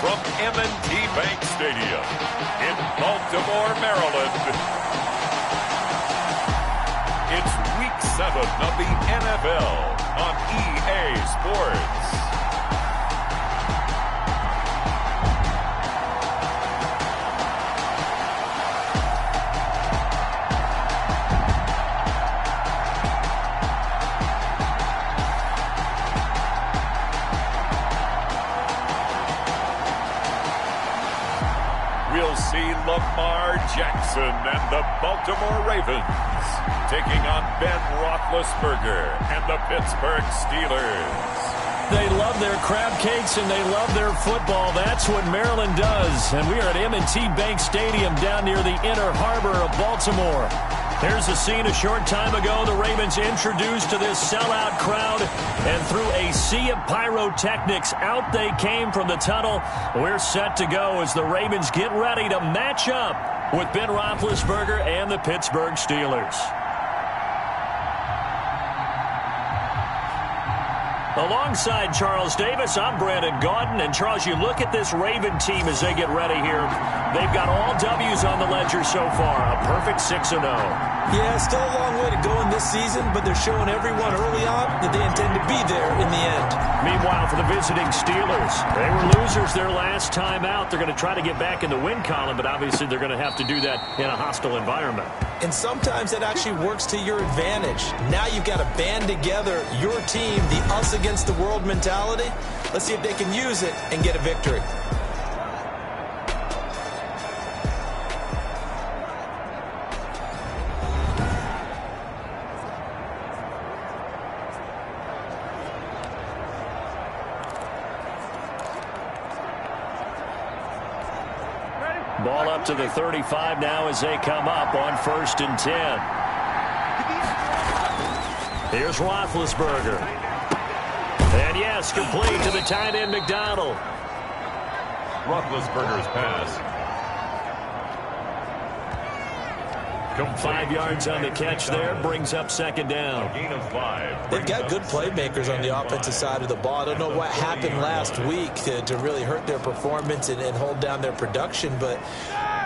from M&T Bank Stadium in Baltimore, Maryland. It's Week 7 of the NFL on EA Sports. We'll see Lamar Jackson and the Baltimore Ravens taking on Ben Roethlisberger and the Pittsburgh Steelers. They love their crab cakes and they love their football. That's what Maryland does. And we are at M&T Bank Stadium down near the inner harbor of Baltimore. Here's a scene a short time ago. The Ravens introduced to this sellout crowd, and through a sea of pyrotechnics, out they came from the tunnel. We're set to go as the Ravens get ready to match up with Ben Roethlisberger and the Pittsburgh Steelers. Alongside Charles Davis, I'm Brandon Gaudin. And, Charles, you look at this Raven team as they get ready here. They've got all W's on the ledger so far, a perfect 6-0. Yeah, still a long way to go in this season, but they're showing everyone early on that they intend to be there in the end. Meanwhile, for the visiting Steelers, they were losers their last time out. They're going to try to get back in the win column, but obviously they're going to have to do that in a hostile environment. And sometimes that actually works to your advantage. Now you've got to band together your team, the us against the world mentality. Let's see if they can use it and get a victory. Ball up to the 35 now as they come up on 1st and 10. Here's Roethlisberger. And yes, complete to the tight end McDonald. Roethlisberger's pass. 5 yards on the catch there, brings up 2nd down. Gain of 5. They've got good playmakers on the offensive side of the ball. I don't know what happened last week to really hurt their performance and hold down their production, but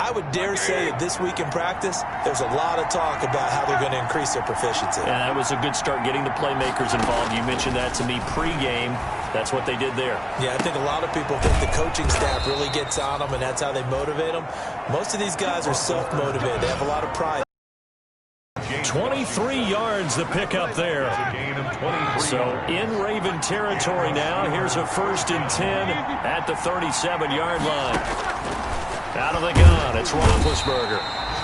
I would dare say that this week in practice, there's a lot of talk about how they're going to increase their proficiency. Yeah, that was a good start getting the playmakers involved. You mentioned that to me pregame. That's what they did there. Yeah, I think a lot of people think the coaching staff really gets on them, and that's how they motivate them. Most of these guys are self-motivated. They have a lot of pride. 23 yards the pickup there. So in Raven territory now. Here's a 1st and 10 at the 37-yard line. Out of the gun, it's Roethlisberger.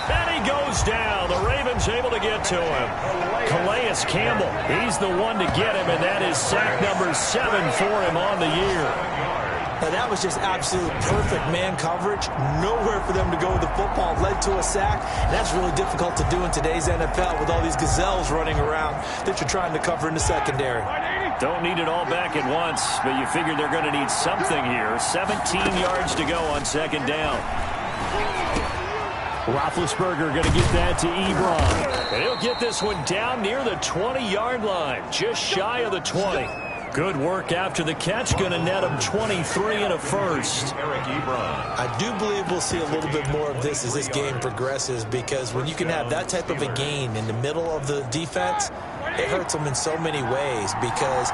And he goes down. The Ravens able to get to him. Calais Campbell, he's the one to get him, and that is sack number 7 for him on the year. Now, that was just absolute perfect man coverage. Nowhere for them to go with the football. Led to a sack. And that's really difficult to do in today's NFL with all these gazelles running around that you're trying to cover in the secondary. Don't need it all back at once, but you figure they're going to need something here. 17 yards to go on 2nd down. Roethlisberger going to get that to Ebron. And he'll get this one down near the 20-yard line, just shy of the 20. Good work after the catch. Going to net him 23 and a 1st. I do believe we'll see a little bit more of this as this game progresses, because when you can have that type of a gain in the middle of the defense, it hurts them in so many ways, because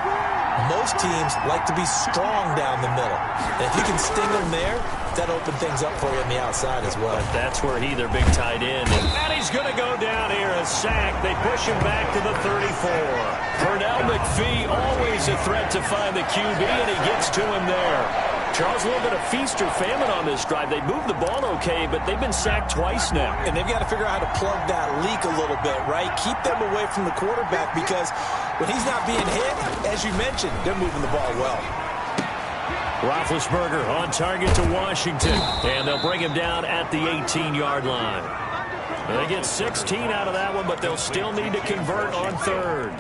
most teams like to be strong down the middle. And if you can sting them there, that opens things up for you on the outside as well. But that's where their big tight end. And he's going to go down here, a sack. They push him back to the 34. Pernell McPhee, always a threat to find the QB, and he gets to him there. Charles, a little bit of feast or famine on this drive. They moved the ball okay, but they've been sacked twice now. And they've got to figure out how to plug that leak a little bit, right? Keep them away from the quarterback, because when he's not being hit, as you mentioned, they're moving the ball well. Roethlisberger on target to Washington, and they'll bring him down at the 18-yard line. They get 16 out of that one, but they'll still need to convert on 3rd.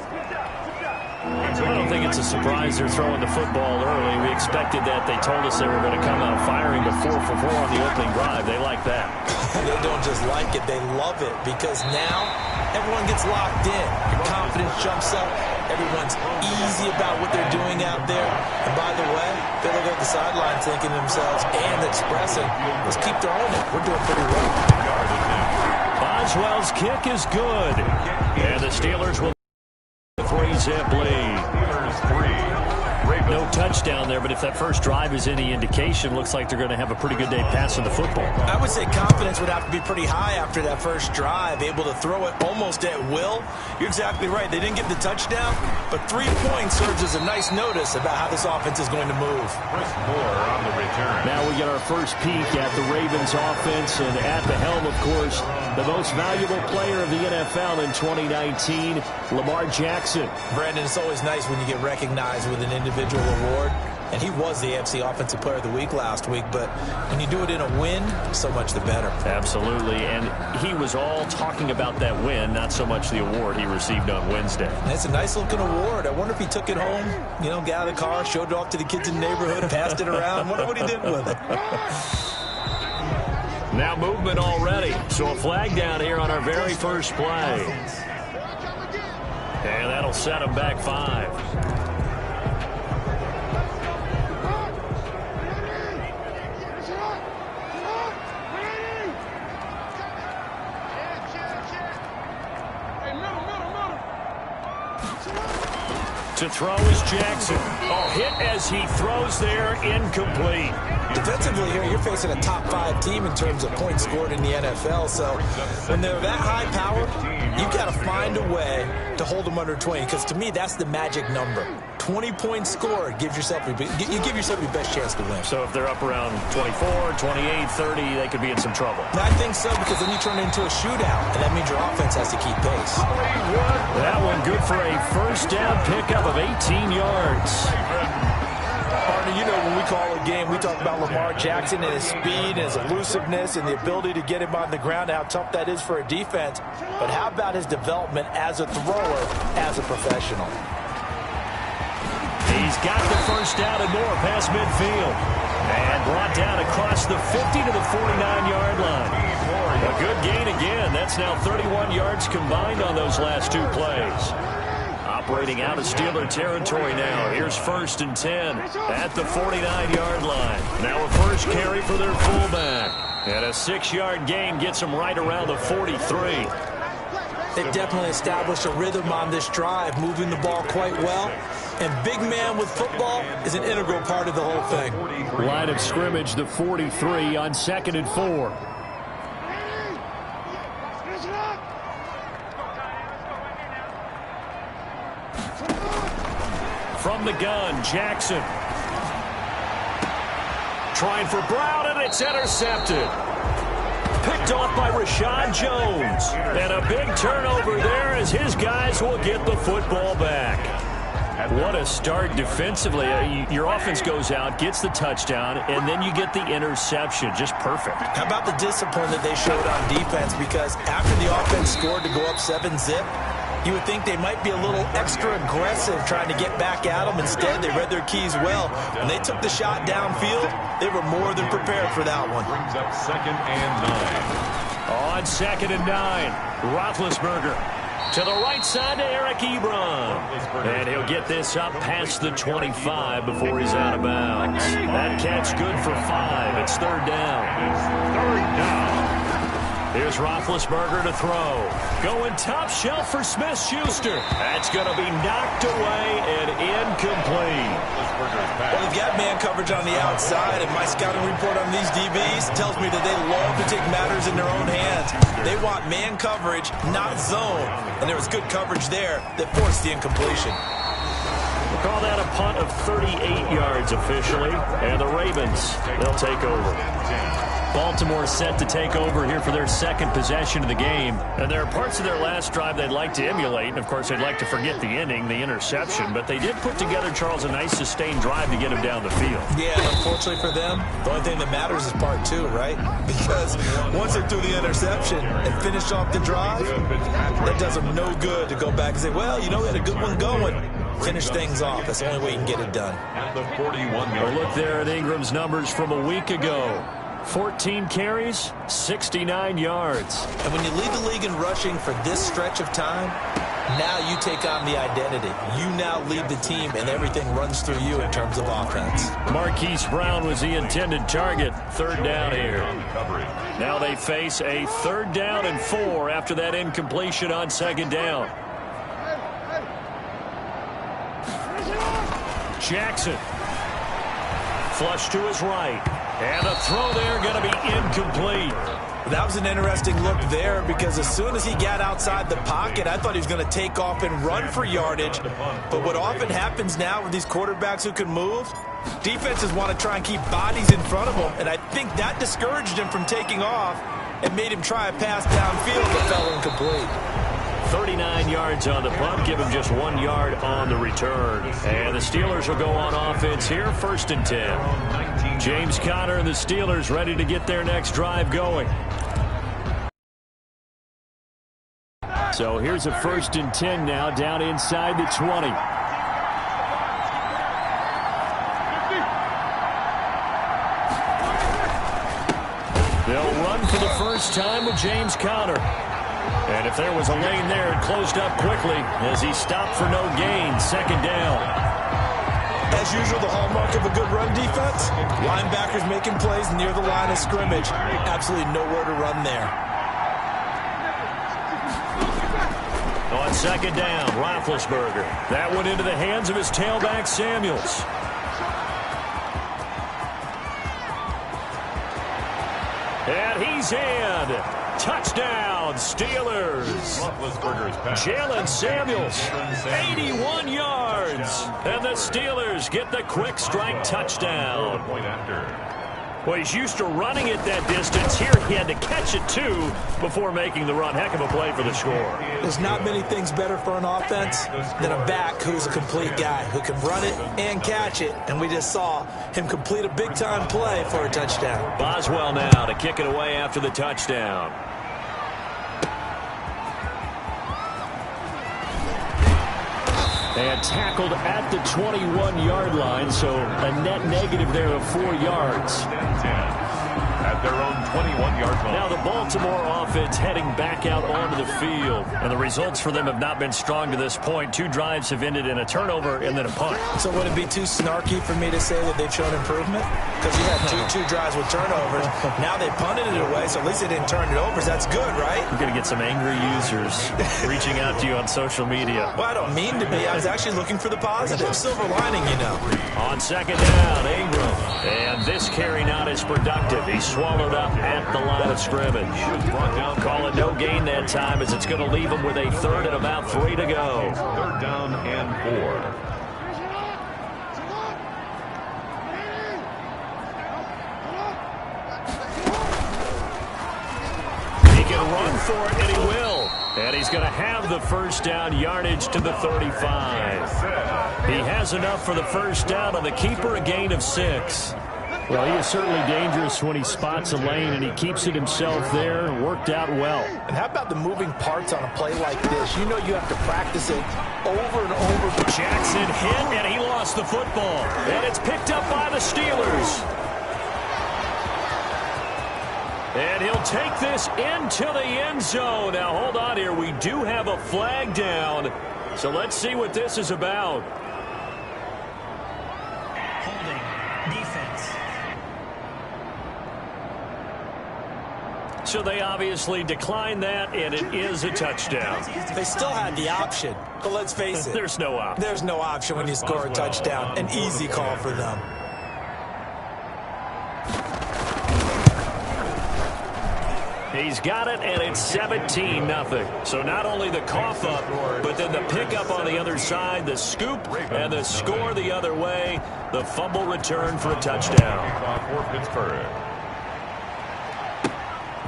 I don't think it's a surprise they're throwing the football early. We expected that. They told us they were going to come out firing, but 4 for 4 on the opening drive. They like that. They don't just like it, they love it, because now everyone gets locked in. Your confidence jumps up. Everyone's easy about what they're doing out there. And by the way, they look at the sideline thinking to themselves and expressing, let's keep throwing it. We're doing pretty well. Boswell's kick is good. And the Steelers will 3-zip lead. No touchdown there, but if that first drive is any indication, looks like they're going to have a pretty good day passing the football. I would say confidence would have to be pretty high after that first drive, able to throw it almost at will. You're exactly right. They didn't get the touchdown, but 3 points serves as a nice notice about how this offense is going to move. On the return. Now we get our first peek at the Ravens offense, and at the helm, of course, the most valuable player of the NFL in 2019, Lamar Jackson. Brandon, it's always nice when you get recognized with an individual award, and he was the AFC Offensive Player of the Week last week, but when you do it in a win, so much the better. Absolutely, and he was all talking about that win, not so much the award he received on Wednesday. And it's a nice-looking award. I wonder if he took it home, you know, got out of the car, showed it off to the kids in the neighborhood, passed it around. Wonder what he did with it. Now movement already, so a flag down here on our very first play. And that'll set him back 5. To throw is Jackson. Oh, hit as he throws there, incomplete. Defensively here, you're facing a top 5 team in terms of points scored in the NFL. So when they're that high power, you've got to find a way to hold them under 20. Because to me, that's the magic number. 20 points scored gives yourself you give yourself your best chance to win. So if they're up around 24, 28, 30, they could be in some trouble. I think so, because then you turn it into a shootout, and that means your offense has to keep pace. That one good for a first down pickup of 18 yards. Partner, you know when we call a game, we talk about Lamar Jackson and his speed and his elusiveness and the ability to get him on the ground, how tough that is for a defense. But how about his development as a thrower, as a professional? He's got the first down and more past midfield. And brought down across the 50 to the 49-yard line. A good gain again. That's now 31 yards combined on those last 2 plays. Operating out of Steeler territory now. Here's 1st and 10 at the 49-yard line. Now a first carry for their fullback. And a 6-yard gain gets them right around the 43. They've definitely established a rhythm on this drive, moving the ball quite well. And big man with football is an integral part of the whole thing. Line of scrimmage, the 43 on 2nd and 4. From the gun, Jackson. Trying for Brown, and it's intercepted. Picked off by Rashad Jones. And a big turnover there as his guys will get the football back. What a start defensively. Your offense goes out, gets the touchdown, and then you get the interception. Just perfect. How about the discipline that they showed on defense? Because after the offense scored to go up 7-zip, you would think they might be a little extra aggressive trying to get back at them. Instead, they read their keys well. When they took the shot downfield, they were more than prepared for that one. Brings up 2nd and 9. On 2nd and 9, Roethlisberger. To the right side to Eric Ebron. And he'll get this up past the 25 before he's out of bounds. That catch good for 5. It's 3rd down. Here's Roethlisberger to throw. Going top shelf for Smith-Schuster. That's going to be knocked away and incomplete. Well, they've got man coverage on the outside, and my scouting report on these DBs tells me that they love to take matters in their own hands. They want man coverage, not zone. And there was good coverage there that forced the incompletion. We'll call that a punt of 38 yards officially. And the Ravens, they'll take over. Baltimore set to take over here for their 2nd possession of the game. And there are parts of their last drive they'd like to emulate. And, of course, they'd like to forget the ending, the interception. But they did put together, Charles, a nice sustained drive to get him down the field. Yeah, and unfortunately for them, the only thing that matters is part 2, right? Because once they threw the interception and finished off the drive, that does them no good to go back and say, well, you know, we had a good one going. Finish things off. That's the only way you can get it done. At the 41. Well, look there at Ingram's numbers from a week ago. 14 carries, 69 yards. And when you lead the league in rushing for this stretch of time, Now you take on the identity. You now lead the team, and everything runs through you in terms of offense. Marquise Brown was the intended target. Third down here. Now they face a 3rd down and 4 after that incompletion on 2nd down. Jackson. Flush to his right. And the throw there going to be incomplete. That was an interesting look there because as soon as he got outside the pocket, I thought he was going to take off and run for yardage. But what often happens now with these quarterbacks who can move, defenses want to try and keep bodies in front of them. And I think that discouraged him from taking off and made him try a pass downfield that fell incomplete. 39 yards on the punt, give him just 1 yard on the return. And the Steelers will go on offense here, 1st and 10. James Conner and the Steelers ready to get their next drive going. So here's a 1st and 10 now, down inside the 20. They'll run for the first time with James Conner. And if there was a lane there, it closed up quickly as he stopped for no gain. 2nd down. As usual, the hallmark of a good run defense, linebackers making plays near the line of scrimmage. Absolutely nowhere to run there. On 2nd down, Roethlisberger. That went into the hands of his tailback, Samuels. And he's in. Touchdown, Steelers. Jalen Samuels, 81 yards. And the Steelers get the quick strike touchdown. Well, he's used to running it that distance. Here he had to catch it, too, before making the run. Heck of a play for the score. There's not many things better for an offense than a back who's a complete guy, who can run it and catch it. And we just saw him complete a big-time play for a touchdown. Boswell now to kick it away after the touchdown. And tackled at the 21-yard line, so a net negative there of 4 yards. At their own 21-yard line. Now the Baltimore offense heading back out onto the field. And the results for them have not been strong to this point. 2 drives have ended in a turnover and then a punt. So would it be too snarky for me to say that they've shown improvement? Because you had two drives with turnovers. Now they punted it away, so at least they didn't turn it over. So that's good, right? You're going to get some angry users reaching out to you on social media. Well, I don't mean to be. I was actually looking for the positive. Silver lining, you know. On 2nd down, Ingram. And this carry not as productive. He's swallowed up at the line of scrimmage. Call it no gain that time as it's going to leave him with a 3rd and about 3 to go. 3rd down and 4. He can run for it, and he will. And he's going to have the 1st down yardage to the 35. He has enough for the 1st down on the keeper, a gain of 6. Well, he is certainly dangerous when he spots a lane, and he keeps it himself there. Worked out well. And how about the moving parts on a play like this? You know you have to practice it over and over. Jackson hit, and he lost the football. And it's picked up by the Steelers. And he'll take this into the end zone. Now, hold on here. We do have a flag down. So let's see what this is about. Holding. Defense. So they obviously declined that, and it is a touchdown. They still had the option, but let's face it. There's no option. There's no option when you score a touchdown. An easy call for them. He's got it, and it's 17-0. So not only the cough up, but then the pickup on the other side, the scoop, and the score the other way. The fumble return for a touchdown. For Pittsburgh.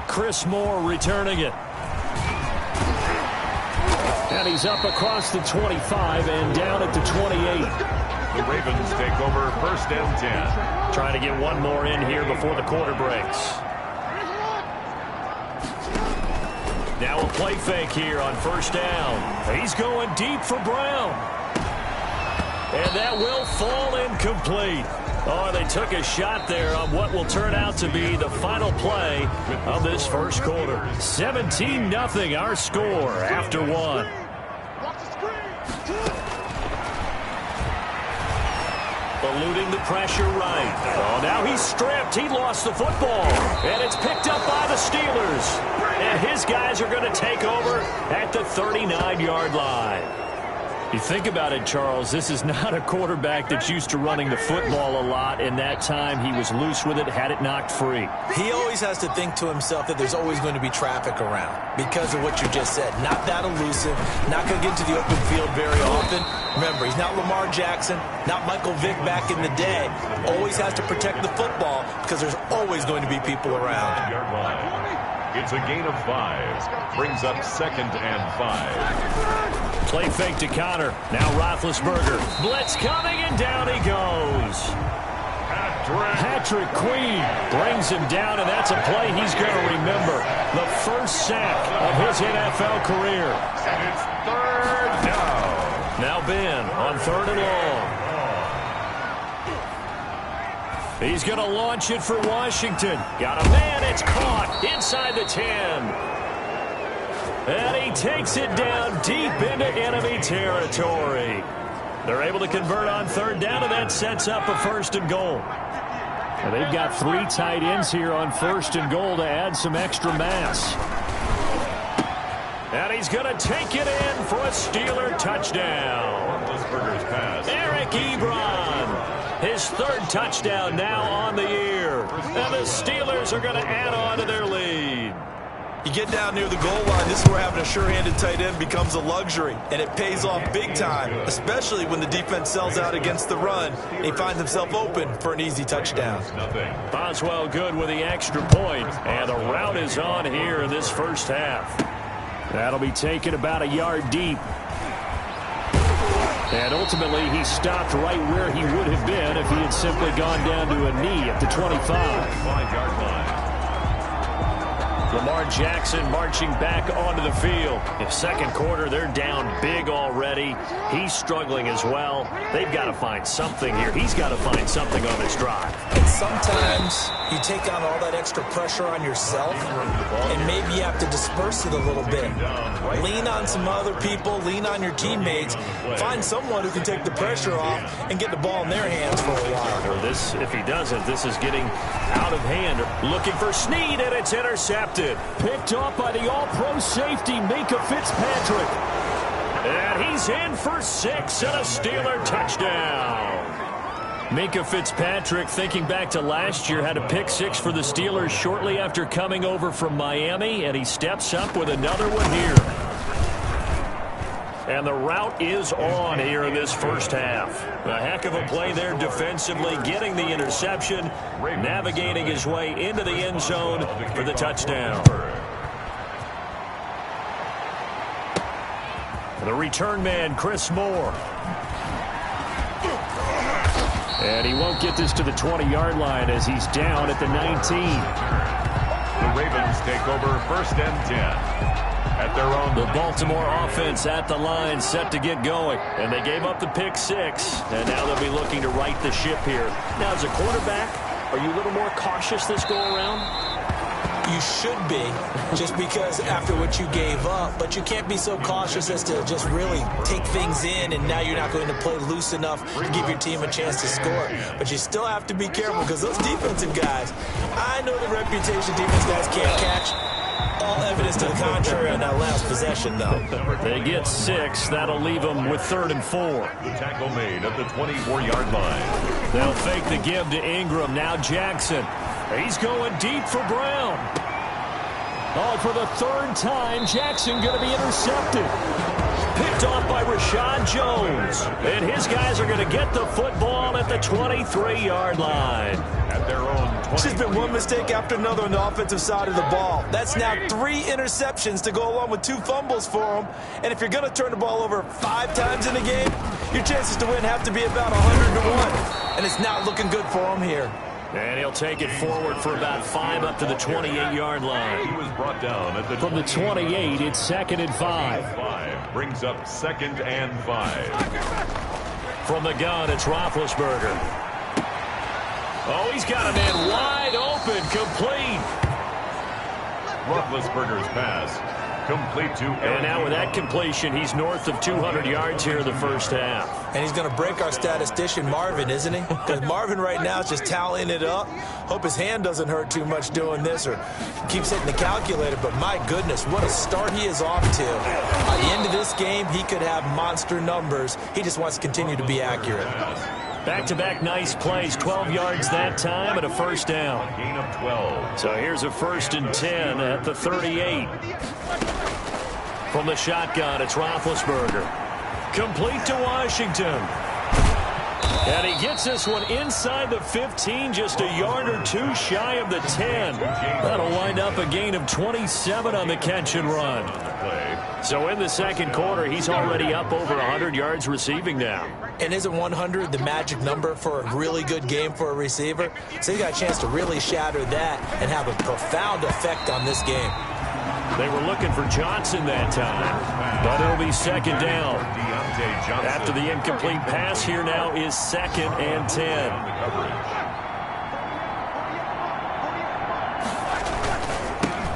Chris Moore returning it. And he's up across the 25 and down at the 28. The Ravens take over 1st and 10. Trying to get one more in here before the quarter breaks. Now a play fake here on 1st down. He's going deep for Brown. And that will fall incomplete. Oh, they took a shot there on what will turn out to be the final play of this 1st quarter. 17-0 our score after 1. Eluding the pressure right. Oh, now he's stripped. He lost the football. And it's picked up by the Steelers. And his guys are going to take over at the 39-yard line. You think about it, Charles, this is not a quarterback that's used to running the football a lot. In that time, he was loose with it, had it knocked free. He always has to think to himself that there's always going to be traffic around because of what you just said. Not that elusive, not going to get into the open field very often. Remember, he's not Lamar Jackson, not Michael Vick back in the day. Always has to protect the football because there's always going to be people around. It's a gain of 5. Brings up 2nd and 5. Play fake to Connor. Now Roethlisberger. Blitz coming, and down he goes. Patrick Queen brings him down, and that's a play he's going to remember. The first sack of his NFL career. And it's 3rd down. Now Ben on 3rd and long. He's going to launch it for Washington. Got a man. It's caught inside the 10. And he takes it down deep into enemy territory. They're able to convert on 3rd down, and that sets up a 1st and goal. And they've got 3 tight ends here on 1st and goal to add some extra mass. And he's going to take it in for a Steeler touchdown. Eric Ebron, his 3rd touchdown now on the year. And the Steelers are going to add on to their lead. You get down near the goal line, this is where having a sure-handed tight end becomes a luxury, and it pays off big time, especially when the defense sells out against the run. He finds himself open for an easy touchdown. Boswell good with the extra point, and the route is on here in this first half. That'll be taken about a yard deep. And ultimately, he stopped right where he would have been if he had simply gone down to a knee at the 25-yard line. Lamar Jackson marching back onto the field. In second quarter, they're down big already. He's struggling as well. They've got to find something here. He's got to find something on this drive. And sometimes you take on all that extra pressure on yourself, and maybe you have to disperse it a little bit. Lean on some other people. Lean on your teammates. Find someone who can take the pressure off and get the ball in their hands for a while. Or this, if he doesn't, this is getting out of hand. Looking for Snead, and it's intercepted. Picked off by the all-pro safety, Minkah Fitzpatrick. And he's in for 6 and a Steeler touchdown. Minkah Fitzpatrick, thinking back to last year, had a pick 6 for the Steelers shortly after coming over from Miami, and he steps up with another one here. And the route is on here in this first half. A heck of a play there defensively, getting the interception, navigating his way into the end zone for the touchdown. The return man, Chris Moore. And he won't get this to the 20-yard line as he's down at the 19. The Ravens take over 1st and 10. At their own. The Baltimore offense at the line, set to get going. And they gave up the pick 6, and now they'll be looking to right the ship here. Now, as a quarterback, are you a little more cautious this go-around? You should be, just because after what you gave up, but you can't be so cautious as to just really take things in, and now you're not going to play loose enough to give your team a chance to score. But you still have to be careful because those defensive guys, I know the reputation defense guys can't catch. All evidence to the contrary on that last possession, though. They get 6. That'll leave them with 3rd and 4. The tackle made at the 24-yard line. They'll fake the give to Ingram. Now Jackson. He's going deep for Brown. Oh, for the 3rd time, Jackson going to be intercepted. Picked off by Rashad Jones. And his guys are going to get the football at the 23-yard line. At their own 20. It's just been one mistake after another on the offensive side of the ball. That's now 3 interceptions to go along with 2 fumbles for them. And if you're going to turn the ball over 5 times in a game, your chances to win have to be about 100 to 1. And it's not looking good for them here. And he'll take it forward for about 5 up to the 28-yard line. He was brought down at the From the 28, it's 2nd and 5. Brings up 2nd and 5. From the gun, it's Roethlisberger. Oh, he's got a man wide open, complete. Roethlisberger's pass Complete to Aaron. And now with that completion, he's north of 200 yards here in the first half. And he's going to break our statistician, Marvin, isn't he? Because Marvin right now is just tallying it up. Hope his hand doesn't hurt too much doing this or keeps hitting the calculator. But my goodness, what a start he is off to. By the end of this game, he could have monster numbers. He just wants to continue to be accurate. Back-to-back nice plays, 12 yards that time and a first down. Gain of 12. So here's a 1st and 10 at the 38. From the shotgun, it's Roethlisberger. Complete to Washington. And he gets this one inside the 15, just a yard or two shy of the 10. That'll wind up a gain of 27 on the catch and run. So in the second quarter, he's already up over 100 yards receiving now. And isn't 100 the magic number for a really good game for a receiver? So he got a chance to really shatter that and have a profound effect on this game. They were looking for Johnson that time, but it'll be second down. After the incomplete pass, here now is 2nd and 10.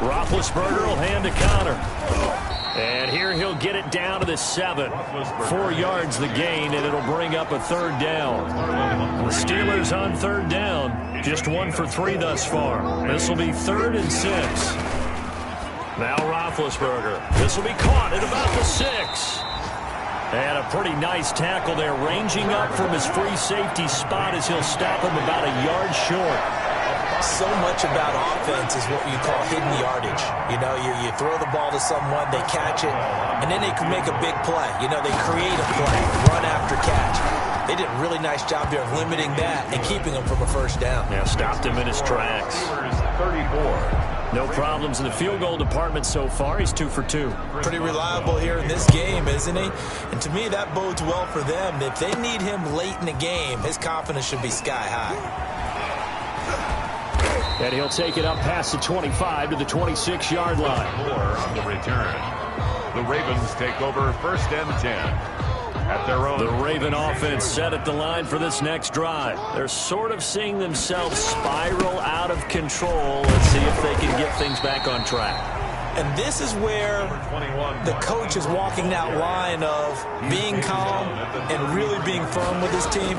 Roethlisberger will hand to Connor. And here he'll get it down to the 7. 4 yards the gain, and it'll bring up a 3rd down. The Steelers on 3rd down, just 1 for 3 thus far. This will be 3rd and 6. Now Roethlisberger. This will be caught at about the 6. And a pretty nice tackle there, ranging up from his free safety spot as he'll stop him about a yard short. So much about offense is what you call hidden yardage. You know, you throw the ball to someone, they catch it, and then they can make a big play. You know, they create a play, run after catch. They did a really nice job there of limiting that and keeping him from a first down. Yeah, stopped him in his tracks. 34. No problems in the field goal department so far. He's 2 for 2. Pretty reliable here in this game, isn't he? And to me, that bodes well for them. If they need him late in the game, his confidence should be sky high. And he'll take it up past the 25 to the 26-yard line. On the return. The Ravens take over 1st and 10. At their own. The Raven offense set at the line for this next drive. They're sort of seeing themselves spiral out of control. Let's see if they can get things back on track. And this is where the coach is walking that line of being calm and really being firm with his team.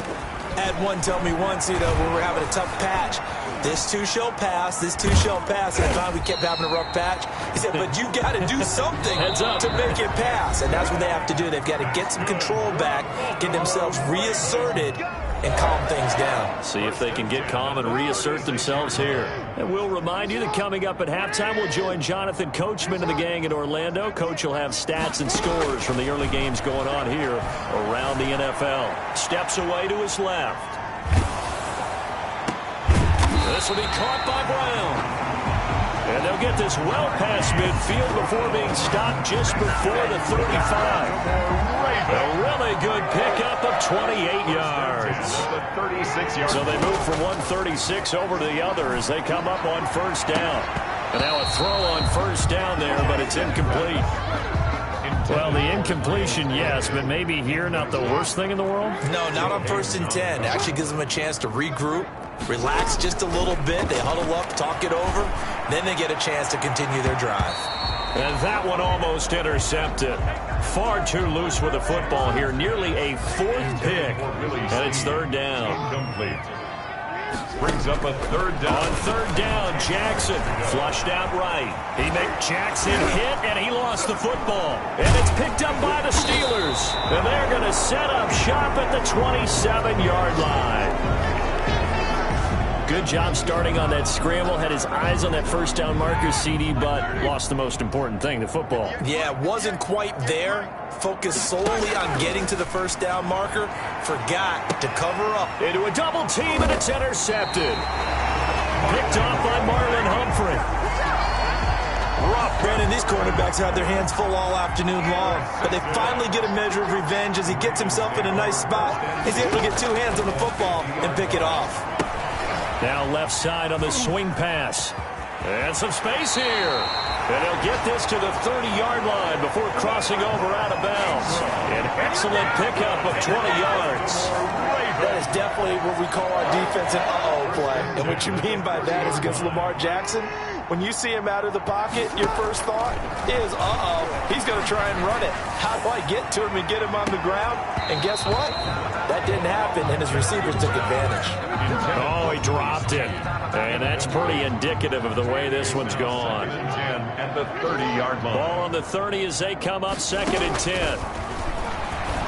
Had one tell me once, you know, when we're having a tough patch, this too shall pass, this too shall pass. And finally we kept having a rough patch. He said, but you got to do something to make it pass. And that's what they have to do. They've got to get some control back, get themselves reasserted, and calm things down. See if they can get calm and reassert themselves here. And we'll remind you that coming up at halftime, we'll join Jonathan Coachman and the gang in Orlando. Coach will have stats and scores from the early games going on here around the NFL. Steps away to his left. This will be caught by Brown. And they'll get this well past midfield before being stopped just before the 35. A really good pickup of 28 yards. So they move from 136 over to the other as they come up on 1st down. And now a throw on 1st down there, but it's incomplete. Well, the incompletion, yes, but maybe here not the worst thing in the world? No, not on 1st and 10. It actually gives them a chance to regroup, relax just a little bit. They huddle up, talk it over. Then they get a chance to continue their drive. And that one almost intercepted. Far too loose with the football here. Nearly a 4th pick. And it's 3rd down. Incomplete. Brings up a 3rd down. On 3rd down, Jackson flushed out right. He made Jackson hit, and he lost the football. And it's picked up by the Steelers. And they're going to set up shop at the 27-yard line. Good job starting on that scramble. Had his eyes on that 1st down marker, CD, but lost the most important thing, the football. Yeah, wasn't quite there. Focused solely on getting to the 1st down marker. Forgot to cover up. Into a double team, and it's intercepted. Picked off by Marlon Humphrey. Rough. Brandon, these cornerbacks had their hands full all afternoon long, but they finally get a measure of revenge as he gets himself in a nice spot. He's able to get 2 hands on the football and pick it off. Now left side on the swing pass. And some space here. And he'll get this to the 30-yard line before crossing over out of bounds. An excellent pickup of 20 yards. That is definitely what we call our defense an uh-oh play. And what you mean by that is against Lamar Jackson, when you see him out of the pocket, your first thought is, uh-oh, he's going to try and run it. How do I get to him and get him on the ground? And guess what? That didn't happen, and his receivers took advantage. Oh, he dropped it. And that's pretty indicative of the way this one's gone. At the 30-yard line. Ball on the 30 as they come up 2nd and 10.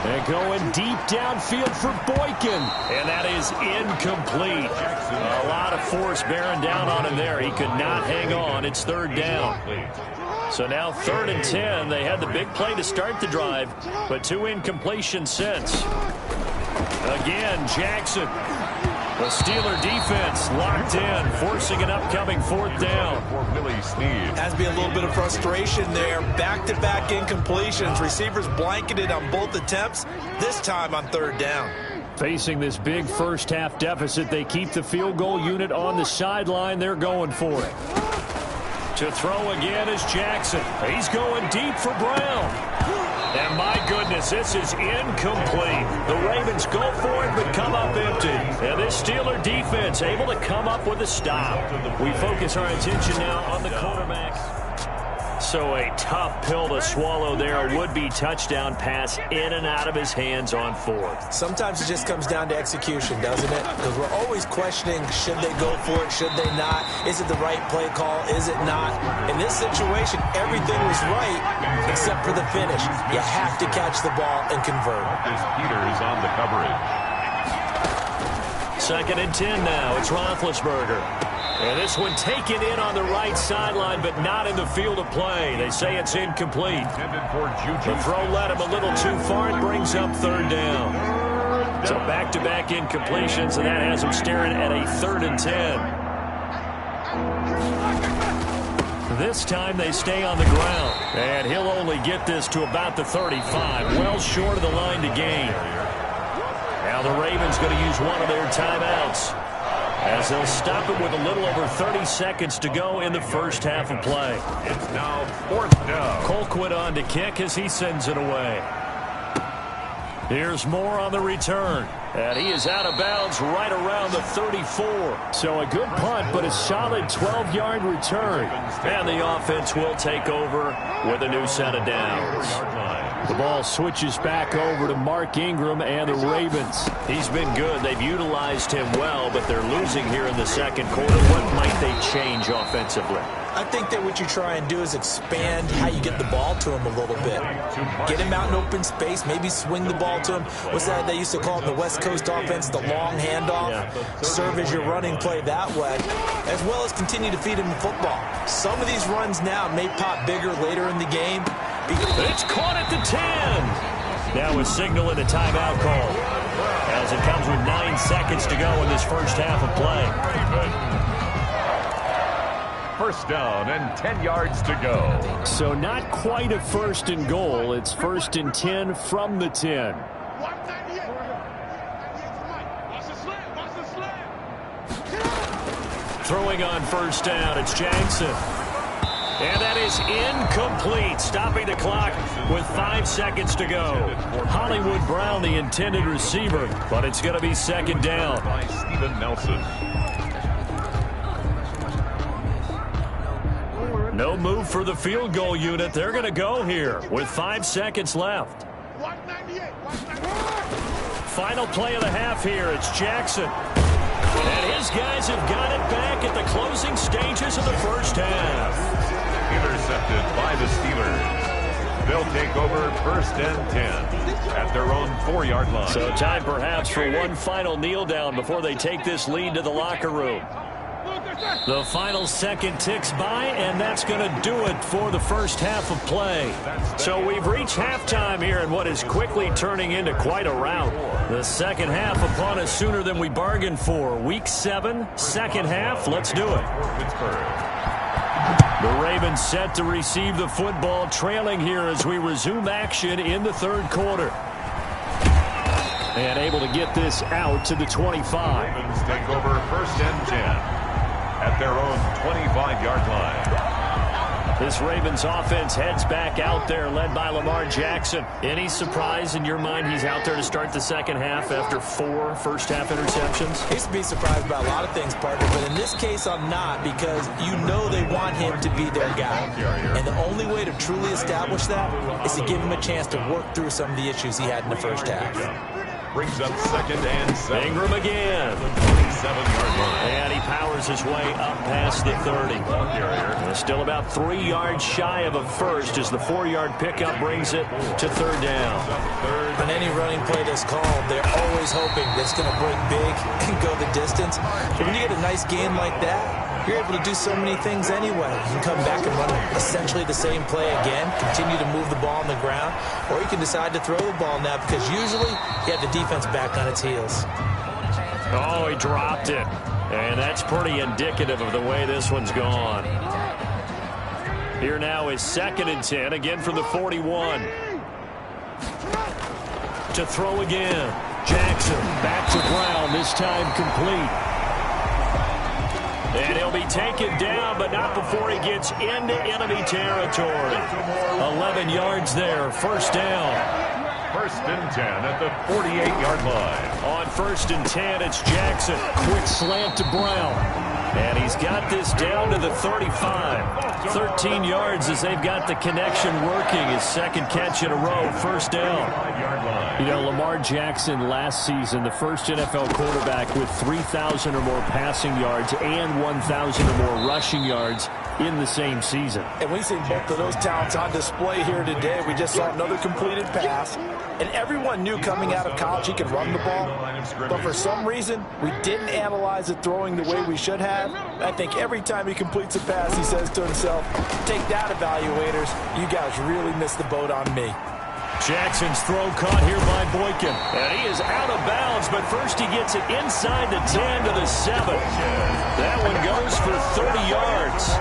They're going deep downfield for Boykin. And that is incomplete. A lot of force bearing down on him there. He could not hang on. It's 3rd down. So now 3rd and 10. They had the big play to start the drive, but 2 incompletions since. Again, Jackson. The Steeler defense locked in, forcing an upcoming 4th down. Has to be a little bit of frustration there. Back-to-back incompletions. Receivers blanketed on both attempts, this time on 3rd down. Facing this big first-half deficit, they keep the field goal unit on the sideline. They're going for it. To throw again is Jackson. He's going deep for Brown. And my goodness, this is incomplete. The Ravens go for it, but come up empty. And this Steeler defense able to come up with a stop. We focus our attention now on the quarterback. So a tough pill to swallow there. A would-be touchdown pass in and out of his hands on 4th. Sometimes it just comes down to execution, doesn't it? Because we're always questioning, should they go for it, should they not? Is it the right play call, is it not? In this situation, everything was right except for the finish. You have to catch the ball and convert. Peters on the coverage. 2nd and 10 now. It's Roethlisberger. And this one taken in on the right sideline, but not in the field of play. They say it's incomplete. The throw led him a little too far and brings up 3rd down. So back-to-back incompletions, and that has him staring at a 3rd and 10. This time they stay on the ground. And he'll only get this to about the 35, well short of the line to gain. Now the Ravens going to use one of their timeouts, as they'll stop it with a little over 30 seconds to go in the first half of play. It's now 4th down. Colquitt on to kick as he sends it away. Here's Moore on the return. And he is out of bounds right around the 34. So a good punt, but a solid 12-yard return. And the offense will take over with a new set of downs. The ball switches back over to Mark Ingram and the Ravens. He's been good. They've utilized him well, but they're losing here in the 2nd quarter. What might they change offensively? I think that what you try and do is expand how you get the ball to him a little bit. Get him out in open space, maybe swing the ball to him. What's that they used to call it in the West Coast offense, the long handoff? Yeah. Serve as your running play that way, as well as continue to feed him the football. Some of these runs now may pop bigger later in the game. It's caught at the 10. Now a signal and a timeout call, as it comes with 9 seconds to go in this first half of play. 1st down and 10 yards to go. So not quite a 1st and goal. It's 1st and 10 from the 10. Throwing on 1st down, it's Jackson. And that is incomplete, stopping the clock with 5 seconds to go. Hollywood Brown, the intended receiver, but it's going to be 2nd down. By Steven Nelson. No move for the field goal unit. They're going to go here with 5 seconds left. Final play of the half here. It's Jackson. And his guys have got it back at the closing stages of the first half. Intercepted by the Steelers. They'll take over 1st and 10 at their own 4-yard line. So time perhaps for one final kneel down before they take this lead to the locker room. The final second ticks by, and that's going to do it for the first half of play. So we've reached halftime here in what is quickly turning into quite a rout. The second half upon us sooner than we bargained for. Week 7, second half. Let's do it. The Ravens set to receive the football, trailing here as we resume action in the 3rd quarter. And able to get this out to the 25. Ravens take over 1st and 10 at their own 25-yard line. This Ravens offense heads back out there, led by Lamar Jackson. Any surprise in your mind he's out there to start the second half after 4 first-half interceptions? I used to be surprised by a lot of things, partner, but in this case I'm not, because you know they want him to be their guy. And the only way to truly establish that is to give him a chance to work through some of the issues he had in the first half. Brings up 2nd and 7. Ingram again. 27-yard line. And he powers his way up past the 30. Still about 3 yards shy of a first as the 4-yard pickup brings it to 3rd down. On any running play that's called, they're always hoping that it's going to break big and go the distance. But when you get a nice game like that, you're able to do so many things anyway. You can come back and run essentially the same play again, continue to move the ball on the ground, or you can decide to throw the ball now because usually you have the defense back on its heels. Oh, he dropped it. And that's pretty indicative of the way this one's gone. Here now is 2nd and 10, again from the 41. To throw again. Jackson back to Brown, this time complete. And he'll be taken down, but not before he gets into enemy territory. 11 yards there, 1st down. 1st and 10 at the 48-yard line. On 1st and 10, it's Jackson. Quick slant to Brown. And he's got this down to the 35. 13 yards as they've got the connection working. His 2nd catch in a row, 1st down. You know, Lamar Jackson last season, the first NFL quarterback with 3,000 or more passing yards and 1,000 or more rushing yards in the same season. And we've seen both of those talents on display here today. We just saw another completed pass. And everyone knew coming out of college he could run the ball. But for some reason, we didn't analyze it throwing the way we should have. I think every time he completes a pass, he says to himself, take that, evaluators. You guys really missed the boat on me. Jackson's throw caught here by Boykin. And he is out of bounds, but first he gets it inside the 10 to the 7. That one goes for 30 yards.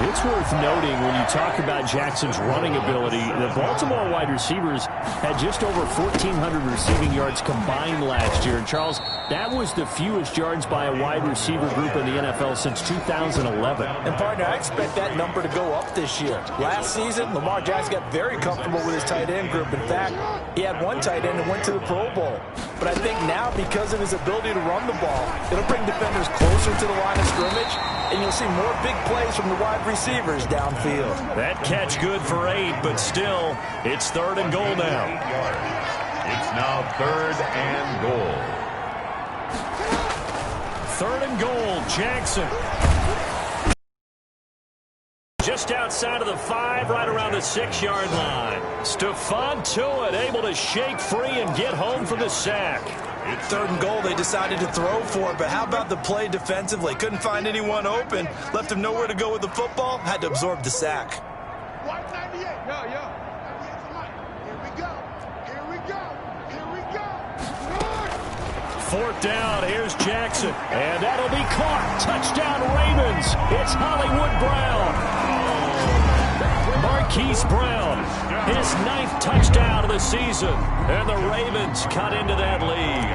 It's worth noting when you talk about Jackson's running ability, the Baltimore wide receivers had just over 1,400 receiving yards combined last year. And Charles, that was the fewest yards by a wide receiver group in the NFL since 2011. And partner, I expect that number to go up this year. Last season, Lamar Jackson got very comfortable with his tight end group. In fact, he had one tight end that went to the Pro Bowl. But I think now, because of his ability to run the ball, it'll bring defenders closer to the line of scrimmage, and you'll see more big plays from the wide receivers downfield. That catch good for 8, but still, it's 3rd and goal now. It's now 3rd and goal. 3rd and goal, Jackson. Just outside of the 5, right around the 6-yard line. Stephon Tuitt able to shake free and get home for the sack. It's 3rd and goal. They decided to throw for it, but how about the play defensively? Couldn't find anyone open. Left him nowhere to go with the football. Had to absorb the sack. White 98. Yo. Here we go. Here we go. Here we go. 4th down. Here's Jackson. And that'll be caught. Touchdown Ravens. It's Hollywood Brown. Marquise Brown, his 9th touchdown of the season. And the Ravens cut into that lead.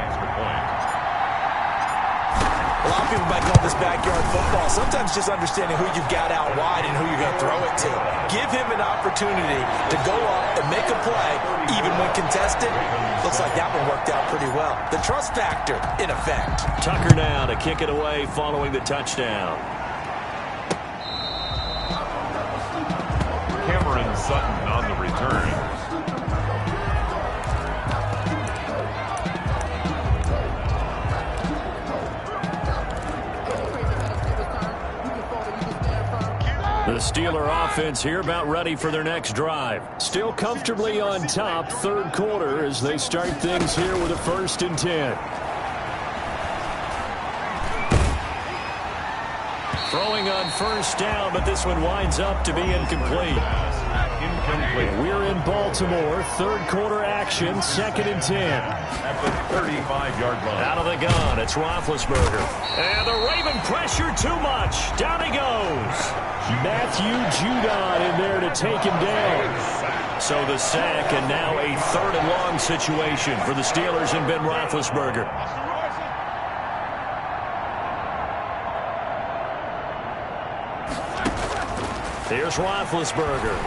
A lot of people might call this backyard football. Sometimes just understanding who you've got out wide and who you're going to throw it to. Give him an opportunity to go up and make a play, even when contested. Looks like that one worked out pretty well. The trust factor, in effect. Tucker now to kick it away following the touchdown. Cameron Sutton on the return. The Steeler offense here about ready for their next drive. Still comfortably on top, 3rd quarter as they start things here with a 1st and 10. Throwing on 1st down, but this one winds up to be incomplete. We're in Baltimore, 3rd quarter action, 2nd and 10. At the 35-yard line. Out of the gun, it's Roethlisberger. And the Raven pressure too much. Down he goes. Matthew Judon in there to take him down. So the sack, and now a 3rd and long situation for the Steelers and Ben Roethlisberger. Here's Roethlisberger.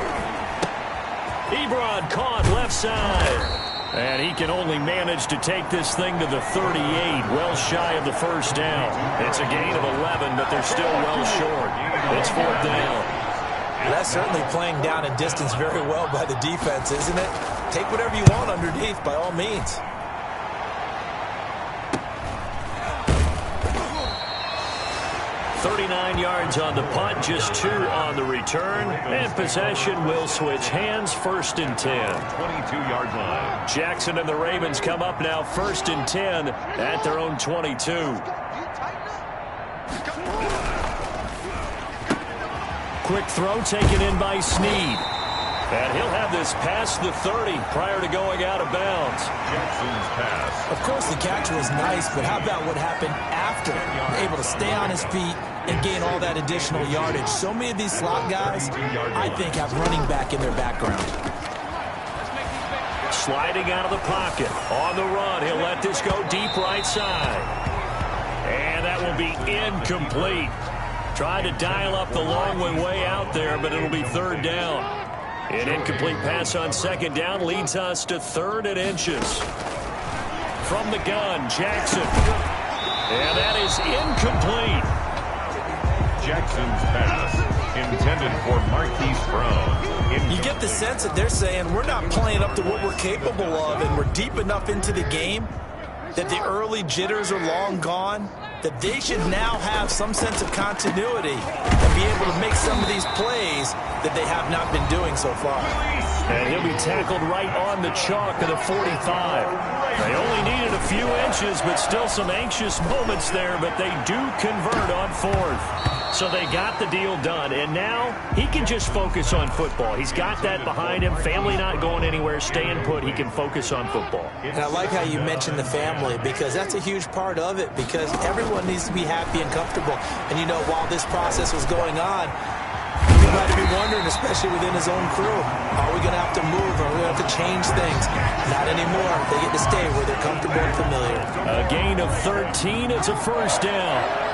Ebron caught left side. And he can only manage to take this thing to the 38, well shy of the first down. It's a gain of 11, but they're still well short. It's 4th down. That's certainly playing down and distance very well by the defense, isn't it? Take whatever you want underneath, by all means. 39 yards on the punt, just 2 on the return. And possession will switch hands, 1st and 10. 22-yard line. Jackson and the Ravens come up now 1st and 10 at their own 22. Quick throw taken in by Snead. And he'll have this past the 30 prior to going out of bounds. Jackson's pass. Of course, the catch was nice, but how about what happened after? Able to stay on his feet and gain all that additional yardage. So many of these slot guys, I think, have running back in their background. Sliding out of the pocket. On the run, he'll let this go deep right side. And that will be incomplete. Tried to dial up the long way out there, but it'll be 3rd down. An incomplete pass on 2nd down leads us to 3rd and inches. From the gun, Jackson. And that is incomplete. Jackson's pass intended for Marquise Brown. You get the sense that they're saying we're not playing up to what we're capable of, and we're deep enough into the game that the early jitters are long gone, that they should now have some sense of continuity and be able to make some of these plays that they have not been doing so far. And he'll be tackled right on the chalk of the 45. They only needed a few inches, but still some anxious moments there, but they do convert on 4th. So they got the deal done, and now he can just focus on football. He's got that behind him. Family not going anywhere, staying put. He can focus on football. And I like how you mentioned the family, because that's a huge part of it, because everyone needs to be happy and comfortable. And, you know, while this process was going on, he might be wondering, especially within his own crew, are we going to have to move? Are we going to have to change things? Not anymore. They get to stay where they're comfortable and familiar. A gain of 13. It's a 1st down.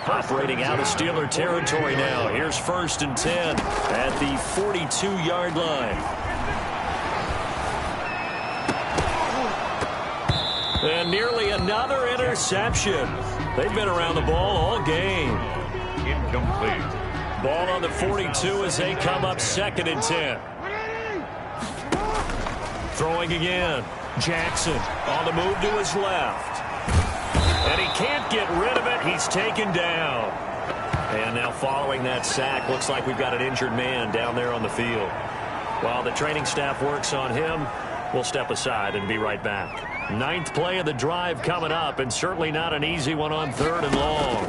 Operating out of Steeler territory now. Here's 1st and 10 at the 42-yard line. And nearly another interception. They've been around the ball all game. Incomplete. Ball on the 42 as they come up 2nd and 10. Throwing again. Jackson on the move to his left. And he can't get rid of it. He's taken down. And now following that sack, looks like we've got an injured man down there on the field. While the training staff works on him, we'll step aside and be right back. 9th play of the drive coming up, and certainly not an easy one on 3rd and long.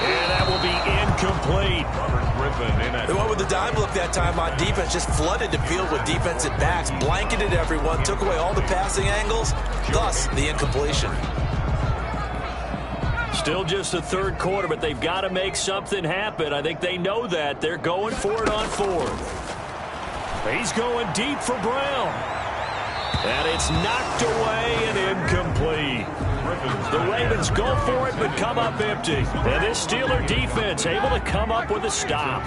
And that will be incomplete. They went with the dime look that time on defense, just flooded the field with defensive backs, blanketed everyone, took away all the passing angles, thus the incompletion. Still just the 3rd quarter, but they've got to make something happen. I think they know that. They're going for it on 4th. He's going deep for Brown. And it's knocked away and incomplete. The Ravens go for it, but come up empty. And this Steeler defense able to come up with a stop.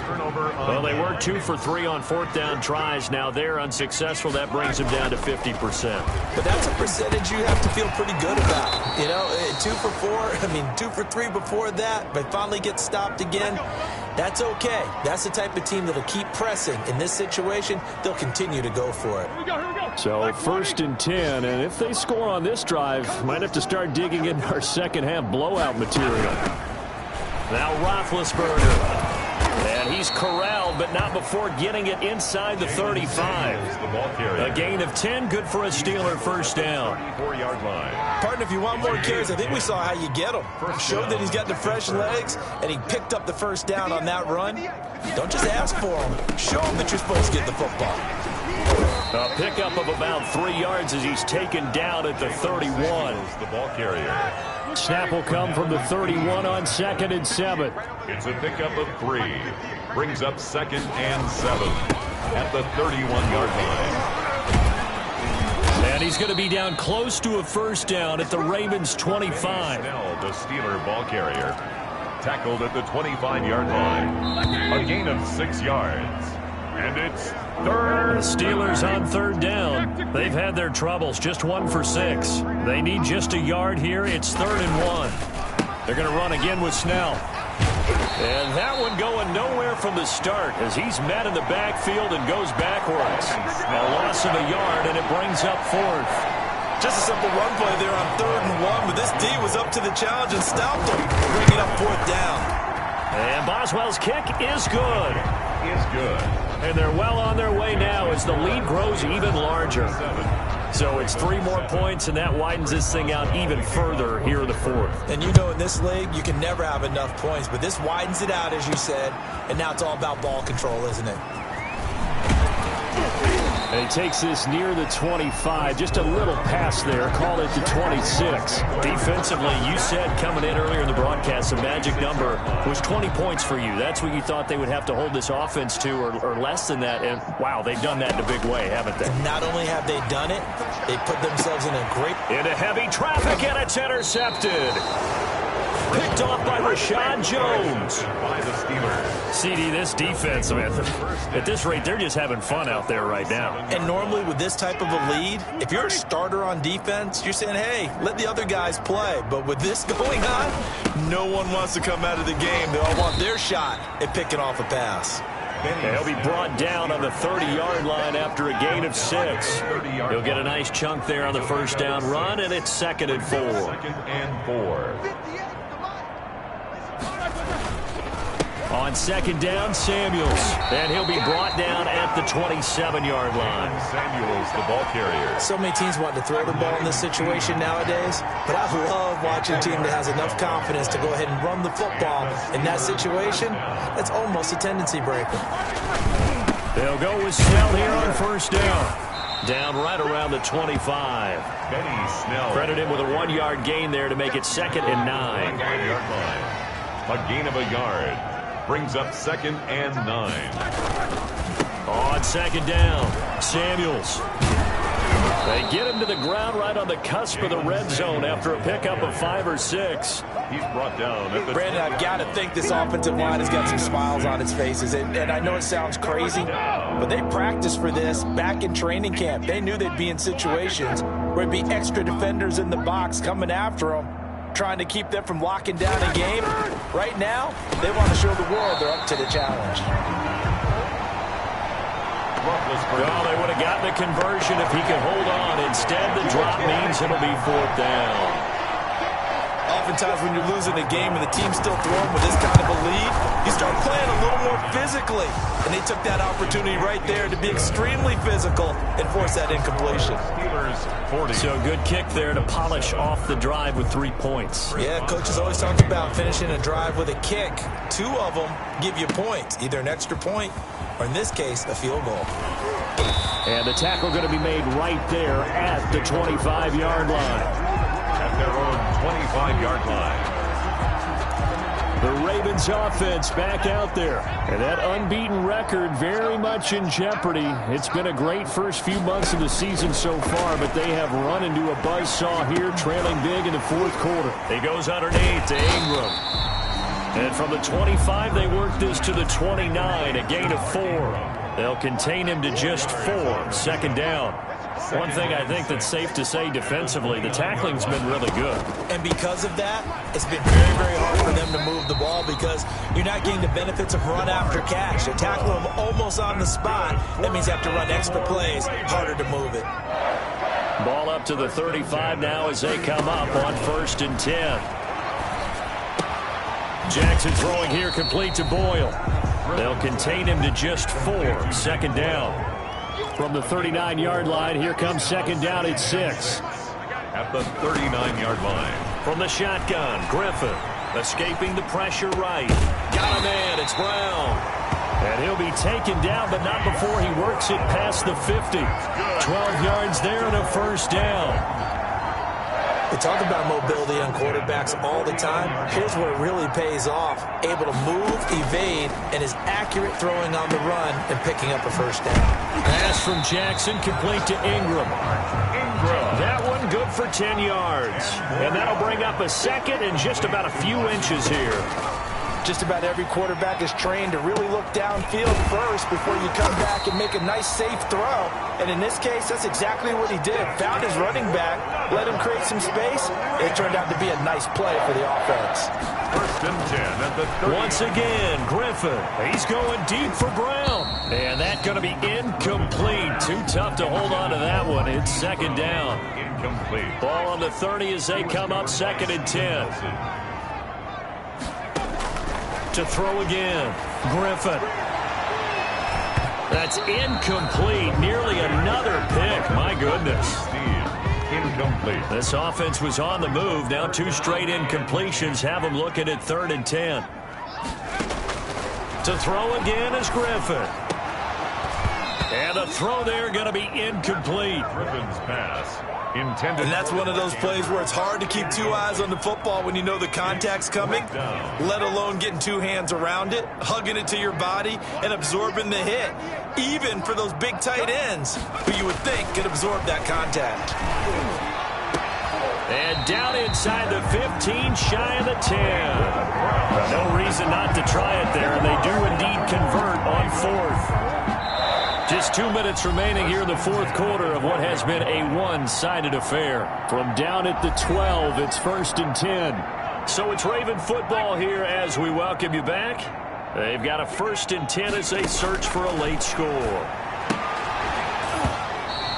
Well, they were 2 for 3 on 4th down tries. Now they're unsuccessful. That brings them down to 50%. But that's a percentage you have to feel pretty good about. You know, 2 for 4, 2 for 3 before that, but finally get stopped again. That's okay. That's the type of team that'll keep pressing. In this situation, they'll continue to go for it. So 1st and 10, and if they score on this drive, might have to start digging in our second half blowout material. Now Roethlisberger. And he's corralled, but not before getting it inside the 35. A gain of 10, good for a Steeler 1st down. 34-yard line. Partner, if you want more carries, I think we saw how you get him. Showed that he's got the fresh legs, and he picked up the 1st down on that run. Don't just ask for him. Show him that you're supposed to get the football. A pickup of about 3 yards as he's taken down at the 31. The ball carrier. Snap will come from the 31 on 2nd and 7. It's a pickup of 3. Brings up 2nd and 7 at the 31-yard line. And he's going to be down close to a 1st down at the Ravens 25. Snell, the Steeler ball carrier. tackled at the 25-yard line. A gain of 6 yards. And it's third. The Steelers on third down. They've had their troubles, just 1 for 6. They need just a yard here. It's 3rd and 1. They're going to run again with Snell. And that one going nowhere from the start as he's met in the backfield and goes backwards. A loss of a yard, and it brings up 4th. Just a simple run play there on 3rd and 1, but this D was up to the challenge and stopped them, bringing up 4th down. And Boswell's kick is good. And they're well on their way now as the lead grows even larger. So it's 3 more points, and that widens this thing out even further here in the 4th. And you know in this league, you can never have enough points, but this widens it out, as you said, and now it's all about ball control, isn't it? And he takes this near the 25, just a little pass there, call it the 26. Defensively, you said coming in earlier in the broadcast, the magic number was 20 points for you. That's what you thought they would have to hold this offense to, or less than that. And, wow, they've done that in a big way, haven't they? And not only have they done it, they put themselves in a great... Into heavy traffic, and it's intercepted. Picked off by Rashad Jones. By the Steelers. CD, this defense, man, at this rate, they're just having fun out there right now. And normally with this type of a lead, if you're a starter on defense, you're saying, hey, let the other guys play. But with this going on, no one wants to come out of the game. They all want their shot at picking off a pass. He'll be brought down on the 30-yard line after a gain of 6. He'll get a nice chunk there on the first down run, and it's 2nd and 4. 2nd and 4. On 2nd down, Samuels. And he'll be brought down at the 27-yard line. Samuels, the ball carrier. So many teams want to throw the ball in this situation nowadays, but I love watching a team that has enough confidence to go ahead and run the football. In that situation, that's almost a tendency breaker. They'll go with Snell here on first down. Down right around the 25. Benny Snell. Credit him with a 1-yard gain there to make it 2nd and 9. 9-yard line. A gain of a yard. Brings up 2nd and 9. On 2nd down, Samuels. They get him to the ground right on the cusp of the red zone after a pickup of 5 or 6. He's brought down at the... Brandon, I've got to think this offensive line has got some smiles on its faces. And I know it sounds crazy, but they practiced for this back in training camp. They knew they'd be in situations where it'd be extra defenders in the box coming after them, trying to keep them from locking down a game. Right now, they want to show the world they're up to the challenge. Well, they would have gotten a conversion if he could hold on. Instead, the drop means it'll be 4th down. Oftentimes when you're losing a game and the team's still throwing with this kind of a lead, you start playing a little more physically. And they took that opportunity right there to be extremely physical and force that incompletion. Steelers 40. So good kick there to polish off the drive with 3 points. Yeah, coaches always talk about finishing a drive with a kick. 2 of them give you points, either an extra point or in this case, a field goal. And the tackle going to be made right there at the 25-yard line. At their own 25-yard line. The Ravens offense back out there. And that unbeaten record very much in jeopardy. It's been a great first few months of the season so far, but they have run into a buzzsaw here, trailing big in the 4th quarter. He goes underneath to Ingram. And from the 25, they work this to the 29, a gain of 4. They'll contain him to just 4, 2nd down. One thing I think that's safe to say defensively, the tackling's been really good. And because of that, it's been very, very hard for them to move the ball because you're not getting the benefits of run after catch. They tackle them almost on the spot. That means you have to run extra plays, harder to move it. Ball up to the 35 now as they come up on 1st and 10. Jackson throwing here complete to Boyle. They'll contain him to just 4, 2nd down. From the 39-yard line, here comes 2nd down at 6. At the 39-yard line. From the shotgun, Griffin escaping the pressure right. Got a man, it's Brown. And he'll be taken down, but not before he works it past the 50. 12 yards there and a 1st down. We talk about mobility on quarterbacks all the time. Here's where it really pays off. Able to move, evade, and is accurate throwing on the run and picking up a first down. Pass from Jackson, complete to Ingram. That one good for 10 yards. And that'll bring up a second and just about a few inches here. Just about every quarterback is trained to really look downfield first before you come back and make a nice, safe throw. And in this case, that's exactly what he did. Found his running back, let him create some space. It turned out to be a nice play for the offense. First and 10 at the 30. Once again, Griffin. He's going deep for Brown. And that's going to be incomplete. Too tough to hold on to that one. It's second down. Incomplete. Ball on the 30 as they come up second and 10. To throw again, Griffin. That's incomplete. Nearly another pick. My goodness. Incomplete. This offense was on the move. Now 2 straight incompletions have them looking at third and 10. To throw again is Griffin. And the throw there going to be incomplete. Griffin's pass. Intended. And that's one of those plays where it's hard to keep 2 eyes on the football when you know the contact's coming, let alone getting 2 hands around it, hugging it to your body, and absorbing the hit, even for those big tight ends who you would think could absorb that contact. And down inside the 15, shy of the 10. No reason not to try it there, and they do indeed convert on 4th. Just 2 minutes remaining here in the 4th quarter of what has been a one-sided affair. From down at the 12, it's first and 10. So it's Raven football here as we welcome you back. They've got a first and 10 as they search for a late score.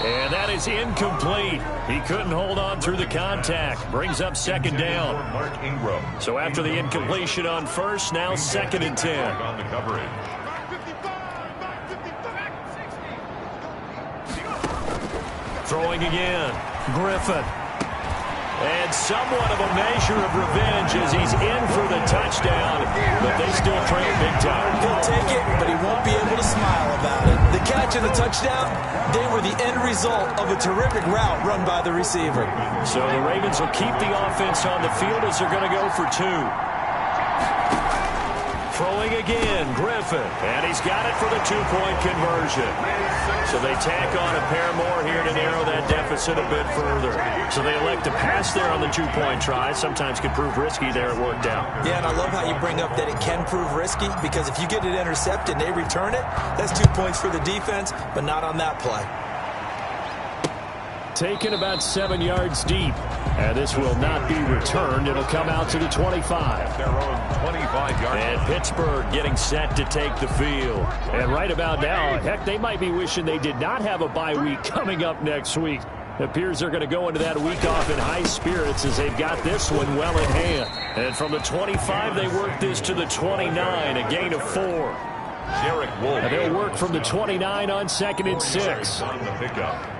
And that is incomplete. He couldn't hold on through the contact. Brings up second down. Mark Ingram. So after the incompletion on first, now second and 10. On the coverage. Throwing again, Griffin. And somewhat of a measure of revenge as he's in for the touchdown, but they still trail big time. He'll take it, but he won't be able to smile about it. The catch and the touchdown, they were the end result of a terrific route run by the receiver. So the Ravens will keep the offense on the field as they're going to go for 2. Throwing again, Griffin, and he's got it for the 2-point conversion. So they tack on a pair more here to narrow that deficit a bit further. So they elect to pass there on the 2-point try. Sometimes can prove risky there. It worked out. Yeah, and I love how you bring up that it can prove risky, because if you get it intercepted and they return it, that's 2 points for the defense, but not on that play. Taken about 7 yards deep. And this will not be returned. It'll come out to the 25. Their own 25-yard. And Pittsburgh getting set to take the field. And right about now, heck, they might be wishing they did not have a bye week coming up next week. It appears they're going to go into that week off in high spirits as they've got this one well in hand. And from the 25, they work this to the 29, a gain of 4. Jarek Wolf. And they'll work from the 29 on second and 6. On the pickup.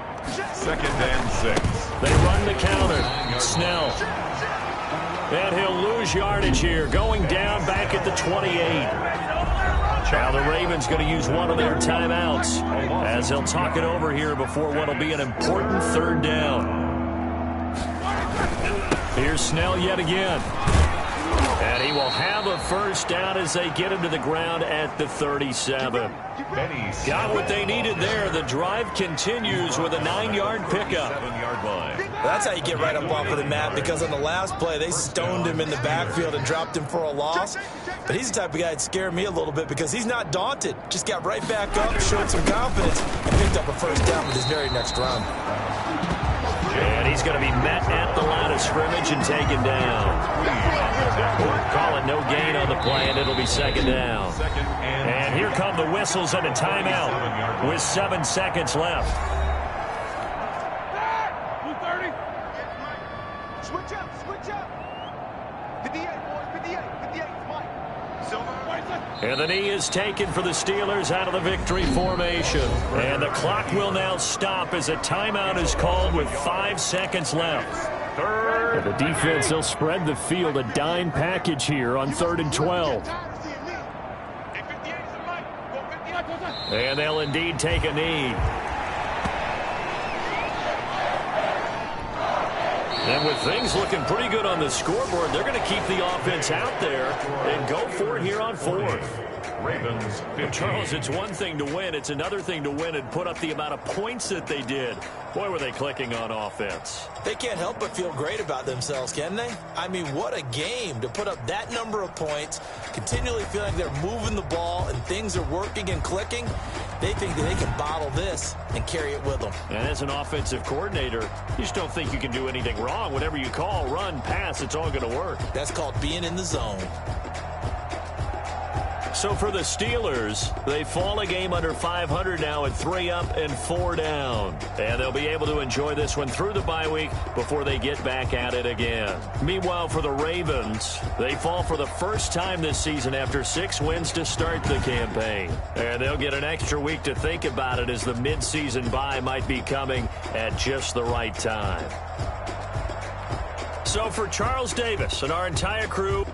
Second and 6. They run the counter. Snell. And he'll lose yardage here, going down back at the 28. Now the Ravens going to use one of their timeouts as they'll talk it over here before what will be an important third down. Here's Snell yet again. And he will have a first down as they get him to the ground at the 37. Got what they needed there. The drive continues with a 9-yard pickup. 7-yard line. That's how you get right up off of the mat, because on the last play, they stoned him in the backfield and dropped him for a loss. But he's the type of guy that scared me a little bit because he's not daunted. Just got right back up, showed some confidence, and picked up a first down with his very next run. And he's going to be met at the line of scrimmage and taken down. Call it no gain on the play, and it'll be second down. And here come the whistles and a timeout with 7 seconds left. 230. Switch up, switch up. 58, boys, 58, 58, Mike. Silver. And the knee is taken for the Steelers out of the victory formation. And the clock will now stop as a timeout is called with 5 seconds left. And the defense, they'll spread the field, a dime package here on 3rd and 12. And they'll indeed take a knee. And with things looking pretty good on the scoreboard, they're going to keep the offense out there and go for it here on fourth. Ravens. Well, Charles, it's one thing to win. It's another thing to win and put up the amount of points that they did. Boy, were they clicking on offense. They can't help but feel great about themselves, can they? I mean, what a game to put up that number of points, continually feeling they're moving the ball and things are working and clicking. They think that they can bottle this and carry it with them. And as an offensive coordinator, you just don't think you can do anything wrong. Whatever you call, run, pass, it's all going to work. That's called being in the zone. So for the Steelers, they fall a game under 500 now at 3 up and 4 down. And they'll be able to enjoy this one through the bye week before they get back at it again. Meanwhile, for the Ravens, they fall for the first time this season after 6 wins to start the campaign. And they'll get an extra week to think about it as the midseason bye might be coming at just the right time. So for Charles Davis and our entire crew,